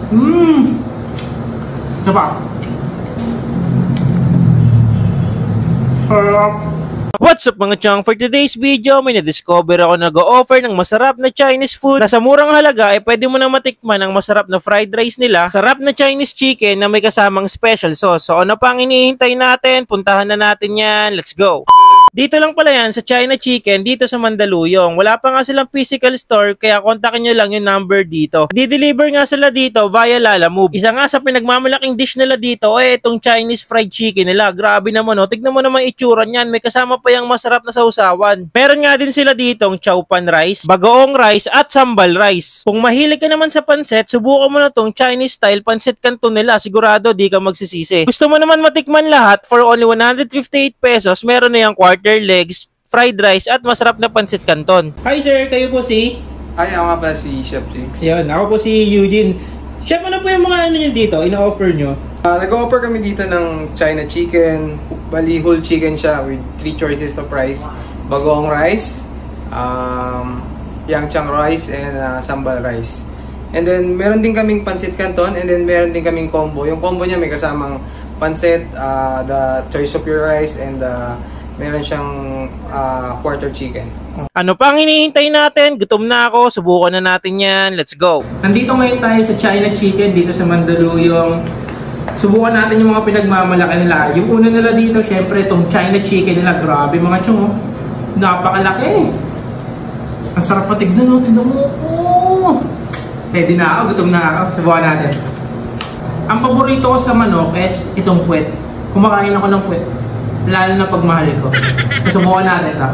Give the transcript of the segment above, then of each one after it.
Diba? Sarap. What's up mga chong? For today's video, may na-discover ako na nag-o-offer ng masarap na Chinese food na sa murang halaga ay pwede mo na matikman ang masarap na fried rice nila, sarap na Chinese chicken na may kasamang special sauce. So ano pa ang hinihintay natin? Puntahan na natin yan. Let's go! Dito lang pala yan sa China Chicken dito sa Mandaluyong. Wala pa nga silang physical store kaya kontakin nyo lang yung number dito. Di-deliver nga sila dito via Lalamove. Isa nga sa pinagmamalaking dish nila dito ay itong Chinese fried chicken nila. Grabe naman oh. Tignan mo naman itsura niyan. May kasama pa yung masarap na sausawan. Meron nga din sila ditong chow pan rice, bagoong rice at sambal rice. Kung mahilig ka naman sa pansit, subukan mo na tong Chinese style pansit canton nila. Sigurado di ka magsisisi. Gusto mo naman matikman lahat for only 158 pesos. Meron na yung quarter legs, fried rice at masarap na pansit canton. Hi sir, kayo po si? Hi, ako nga pala si Chef Jigs. Yan, ako po si Eugene. Chef, ano po yung mga ano nyo dito, ina-offer nyo? Nag-offer kami dito ng China chicken. Bali, whole chicken siya with 3 choices of rice. Bagoong rice, yangchang rice, and sambal rice. And then, meron din kaming pansit canton, and then meron din kaming combo. Yung combo niya may kasamang pansit, the choice of your rice, and meron siyang quarter chicken. Ano pa ang hinihintay natin? Gutom na ako, subukan na natin yan. Let's go! Nandito ngayon tayo sa China Chicken dito sa Mandaluyong. Subukan natin yung mga pinagmamalaki nila. Yung una nila dito, syempre itong China Chicken nila. Grabe mga chong, oh. Napakalaki. Ang sarap pa tignan, oh. Tignan mo. Oh. Ready na ako, gutom na ako. Subukan natin. Ang paborito ko sa manok is itong puwet. Kumakain ako ng puwet. Lalo na pagmahal ko. Susubukan natin ito.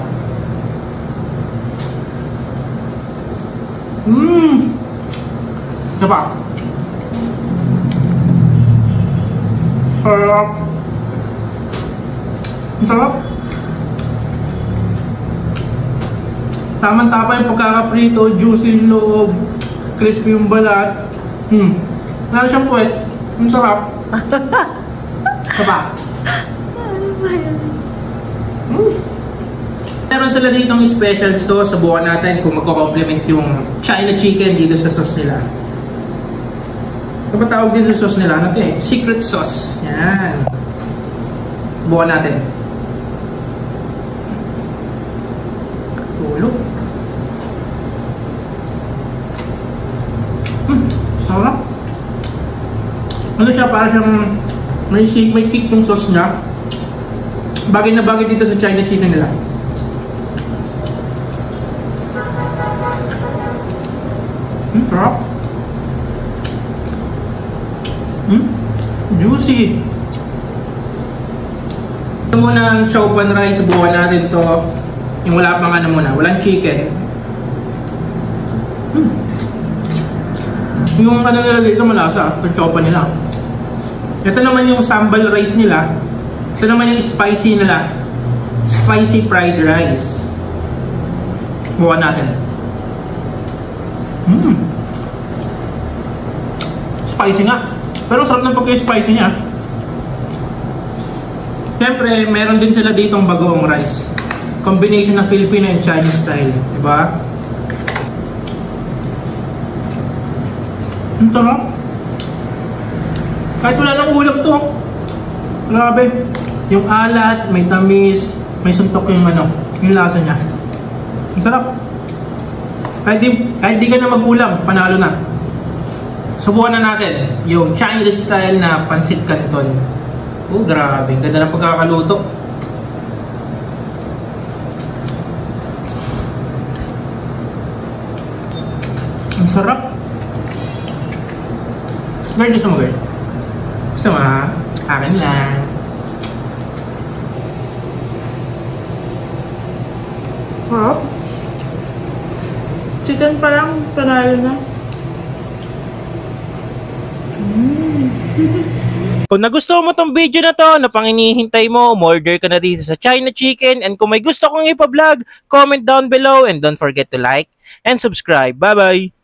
Diba? Sarap. Ang sarap. Tamang-tapa yung pagkakaprito, juicy yung loob, crispy yung balat. Lalo siyang puwet. Ang sarap. Diba? Meron sila ditong special sauce. Subukan natin kung magko-complement yung China chicken dito sa sauce nila. Ano ba tawag dito sa sauce nila? Ano ito eh? Secret sauce. Yan. Subukan natin. Tulog. Sarap. Ano siya? Para siyang may kick yung sauce niya. Bagay na bagay dito sa China chicken nila. Sarap. Juicy. Ito muna ang chow pan rice. Subukan natin to. Yung wala pang ano muna. Walang chicken. Yung ano nila dito malasa. Ito chow pan nila. Ito naman yung sambal rice nila. Ito naman yung spicy nila. Spicy fried rice. Buwan natin. Spicy nga. Pero sarap ng pagka-spicy niya. Siyempre, meron din sila ditong bagoong rice. Combination ng Filipino and Chinese style. Diba? Ang sarap. Kahit wala ng ulam to. Grabe. Yung alat, may tamis, may suntok yung ano, yung lasa niya. Ang sarap. Kahit di ka na mag-ulam, panalo na. Subukan na natin yung Chinese style na pansit canton. Oh, grabe. Ang ganda ng pagkakaluto. Ang sarap. Girl, gusto mo, girl? Gusto mo, ha? Akin lang. Wow. Chicken pa lang, panalo na. Kung nagustuhan mo tong video na to, na pang hinihintay mo, umorder ka na dito sa China Chicken. And kung may gusto kong ipa-vlog, comment down below and don't forget to like and subscribe. Bye-bye!